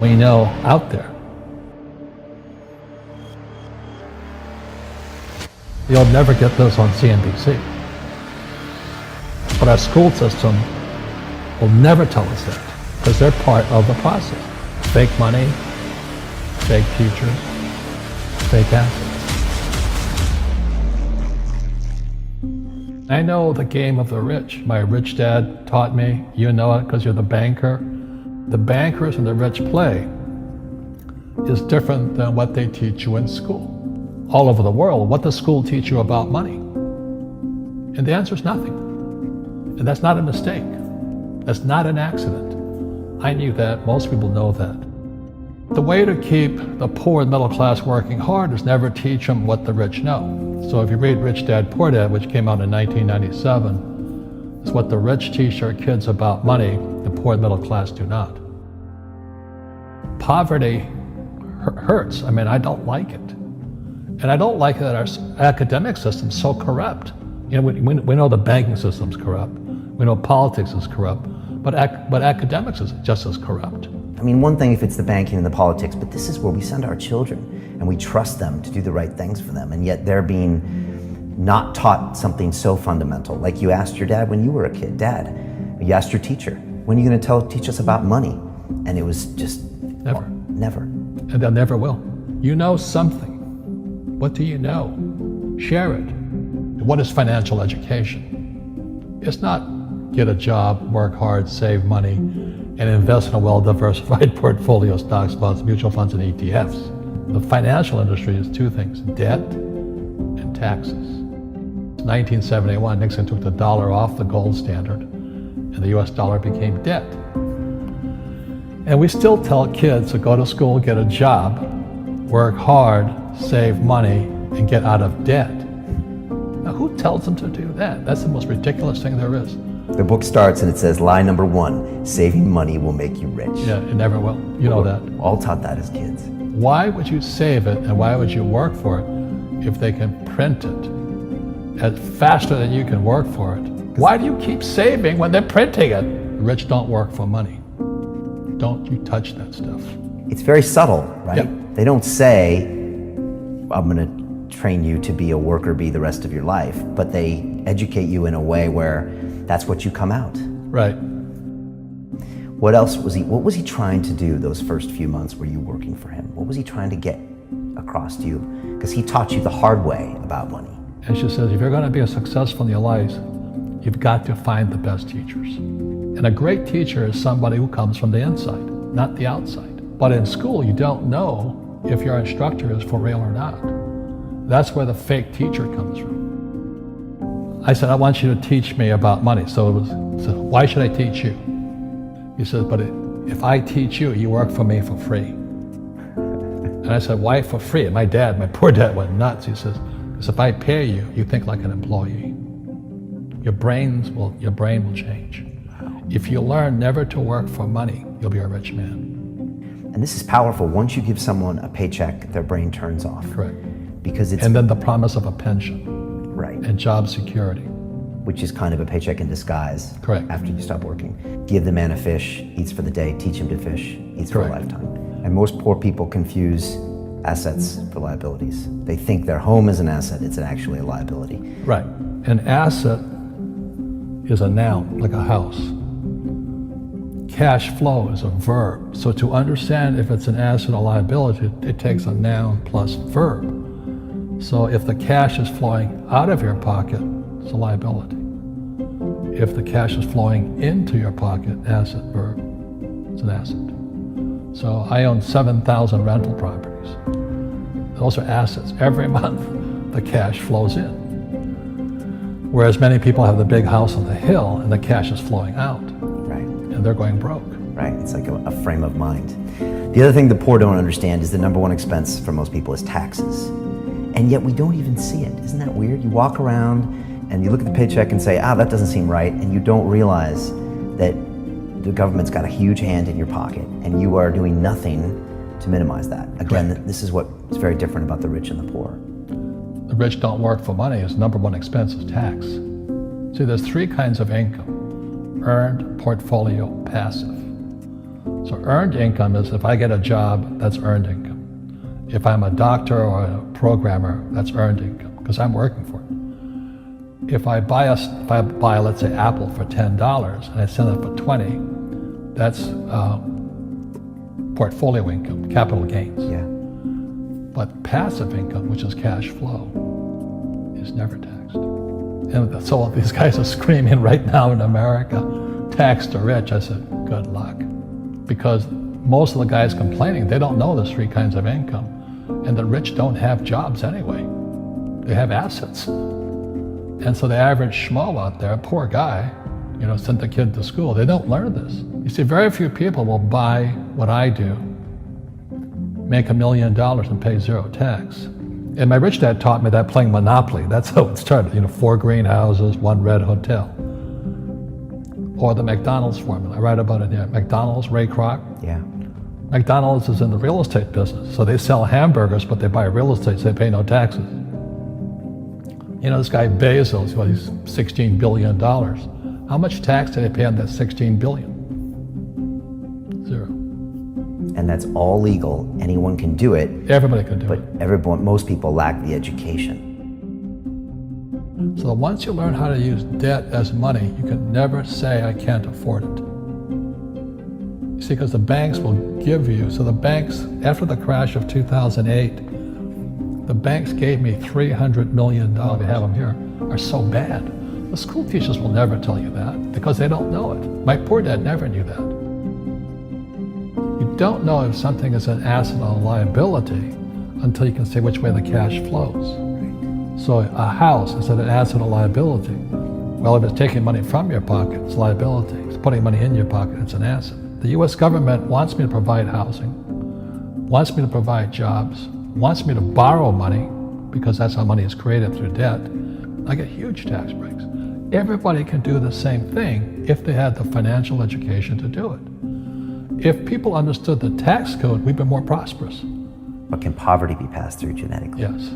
we know out there. You'll never get this on CNBC. But our school system will never tell us that because they're part of the process. Fake money, fake teachers, fake assets. I know the game of the rich. My rich dad taught me. You know it because you're the banker. The bankers and the rich play is different than what they teach you in school. All over the world, what does school teach you about money? And the answer is nothing. And that's not a mistake. That's not an accident. I knew that. Most people know that. The way to keep the poor and middle class working hard is never teach them what the rich know. So if you read Rich Dad, Poor Dad, which came out in 1997, it's what the rich teach their kids about money, the poor and middle class do not. Poverty hurts. I mean, I don't like it. And I don't like that our academic system's so corrupt. You know, we know the banking system's corrupt. We know politics is corrupt. But academics is just as corrupt. I mean, one thing if it's the banking and the politics, but this is where we send our children and we trust them to do the right things for them, and yet they're being not taught something so fundamental. Like you asked your dad when you were a kid, Dad, you asked your teacher, when are you going to teach us about money? And it was just never. Never. And they'll never will. You know something. What do you know? Share it. What is financial education? It's not get a job, work hard, save money, and invest in a well-diversified portfolio of stocks, bonds, mutual funds, and ETFs. The financial industry is two things, debt and taxes. In 1971, Nixon took the dollar off the gold standard, and the US dollar became debt. And we still tell kids to go to school, get a job, work hard, save money, and get out of debt. Now, who tells them to do that? That's the most ridiculous thing there is. The book starts and it says, lie number 1, saving money will make you rich. Yeah, it never will. You know that. All taught that as kids. Why would you save it and why would you work for it if they can print it faster than you can work for it? Why do you keep saving when they're printing it? The rich don't work for money. Don't you touch that stuff. It's very subtle, right? Yep. They don't say, I'm going to train you to be a worker bee the rest of your life, but they educate you in a way where that's what you come out. Right. What was he trying to do those first few months were you working for him? What was he trying to get across to you? Because he taught you the hard way about money. And she says, if you're going to be successful in your life, you've got to find the best teachers. And a great teacher is somebody who comes from the inside, not the outside. But in school, you don't know if your instructor is for real or not. That's where the fake teacher comes from. I said, I want you to teach me about money. So why should I teach you? He said, but if I teach you, you work for me for free. And I said, why for free? And my poor dad went nuts. He says, because if I pay you, you think like an employee. Your brain will change. If you learn never to work for money, you'll be a rich man. And this is powerful. Once you give someone a paycheck, their brain turns off. Correct. Because it's... And then the promise of a pension. Right. And job security. Which is kind of a paycheck in disguise. Correct. After you stop working. Give the man a fish, eats for the day, teach him to fish, eats for a lifetime. And most poor people confuse assets for liabilities. They think their home is an asset, it's actually a liability. Right. An asset is a noun, like a house. Cash flow is a verb. So to understand if it's an asset or liability, it takes a noun plus verb. So if the cash is flowing out of your pocket, it's a liability. If the cash is flowing into your pocket, asset, verb, it's an asset. So I own 7,000 rental properties. Those are assets. Every month, the cash flows in. Whereas many people have the big house on the hill and the cash is flowing out. Right. And they're going broke. Right, it's like a frame of mind. The other thing the poor don't understand is the number 1 expense for most people is taxes. And yet we don't even see it. Isn't that weird? You walk around and you look at the paycheck and say, that doesn't seem right, and you don't realize that the government's got a huge hand in your pocket and you are doing nothing to minimize that. Again, this is what's very different about the rich and the poor. The rich don't work for money. His number 1 expense is tax. See, there's 3 kinds of income: earned, portfolio, passive. So earned income is if I get a job, that's earned income. If I'm a doctor or a programmer, that's earned income because I'm working for it. If I buy, let's say, Apple for $10 and I sell it for 20, that's portfolio income, capital gains. Yeah. But passive income, which is cash flow, is never taxed. And so these guys are screaming right now in America, tax the rich. I said, good luck. Because most of the guys complaining, they don't know there's three kinds of income. And the rich don't have jobs anyway. They have assets. And so the average schmo out there, poor guy, sent the kid to school. They don't learn this. You see, very few people will buy what I do, make $1 million and pay zero tax. And my rich dad taught me that playing Monopoly. That's how it started. 4 greenhouses, 1 red hotel. Or the McDonald's formula. I write about it here. McDonald's, Ray Kroc. Yeah. McDonald's is in the real estate business. So they sell hamburgers, but they buy real estate, so they pay no taxes. This guy Bezos, he's $16 billion. How much tax did they pay on that $16 billion? Zero. And that's all legal. Anyone can do it. Everybody can do but it. Most people lack the education. So once you learn how to use debt as money, you can never say, I can't afford it. You see, because the banks will give you, so the banks, after the crash of 2008, the banks gave me $300 million, we have them here, are so bad. The school teachers will never tell you that because they don't know it. My poor dad never knew that. You don't know if something is an asset or a liability until you can say which way the cash flows. So a house, is it an asset or liability? Well, if it's taking money from your pocket, it's liability. If it's putting money in your pocket, it's an asset. The US government wants me to provide housing, wants me to provide jobs, wants me to borrow money because that's how money is created through debt. I get huge tax breaks. Everybody can do the same thing if they had the financial education to do it. If people understood the tax code, we'd be more prosperous. But can poverty be passed through genetically? Yes.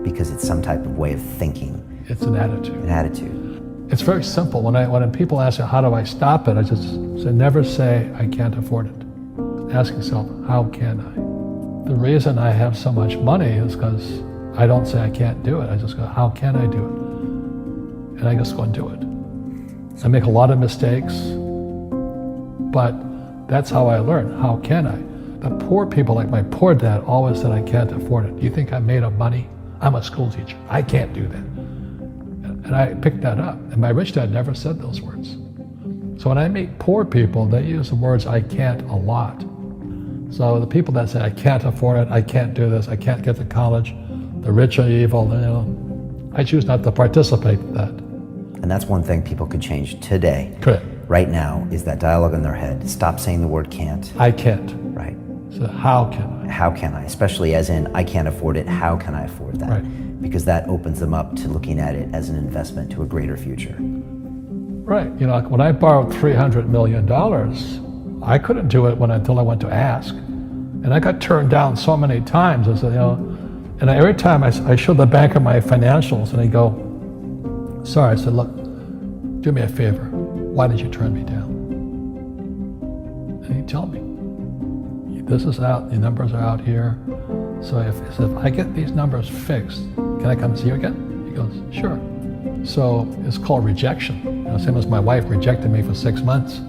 Because it's some type of way of thinking. It's an attitude. An attitude. It's very simple. When people ask me, how do I stop it? I just say, never say, I can't afford it. Ask yourself, how can I? The reason I have so much money is because I don't say I can't do it. I just go, how can I do it? And I just go and do it. I make a lot of mistakes, but that's how I learn. How can I? The poor people, like my poor dad, always said, I can't afford it. Do you think I'm made of money? I'm a school teacher. I can't do that. And I picked that up. And my rich dad never said those words. So when I meet poor people, they use the words I can't a lot. So the people that say, I can't afford it, I can't do this, I can't get to college, the rich are evil, I choose not to participate in that. And that's one thing people could change today. Correct. Right now is that dialogue in their head. Stop saying the word can't. I can't. Right. So how can I? How can I? Especially as in, I can't afford it, how can I afford that? Right. Because that opens them up to looking at it as an investment to a greater future. Right. When I borrowed $300 million, I couldn't do it until I went to ask. And I got turned down so many times. I said, and every time I showed the banker my financials and he'd go, sorry. I said, look, do me a favor. Why did you turn me down? And he'd tell me, this is out, the numbers are out here. So if I get these numbers fixed, can I come see you again? He goes, sure. So it's called rejection. Same as my wife rejected me for 6 months.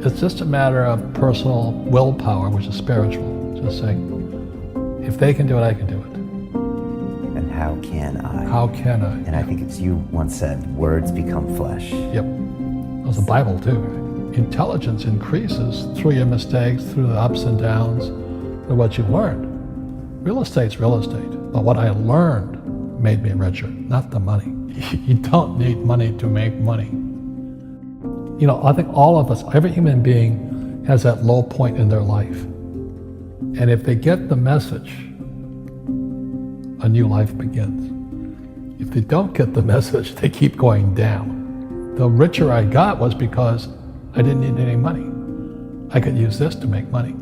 It's just a matter of personal willpower, which is spiritual. Just saying, if they can do it, I can do it. And how can I? How can I? And I think it's you once said, words become flesh. Yep. That was the Bible too. Intelligence increases through your mistakes, through the ups and downs, through what you learned. Real estate's real estate, but what I learned made me richer, not the money. You don't need money to make money. I think all of us, every human being has that low point in their life. And if they get the message, a new life begins. If they don't get the message, they keep going down. The richer I got was because I didn't need any money. I could use this to make money.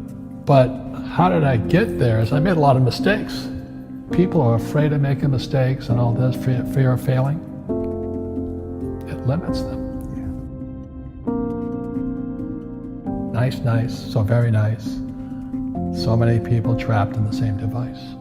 But how did I get there? Is I made a lot of mistakes. People are afraid of making mistakes and all this, fear of failing. It limits them. nice, so very nice. So many people trapped in the same device.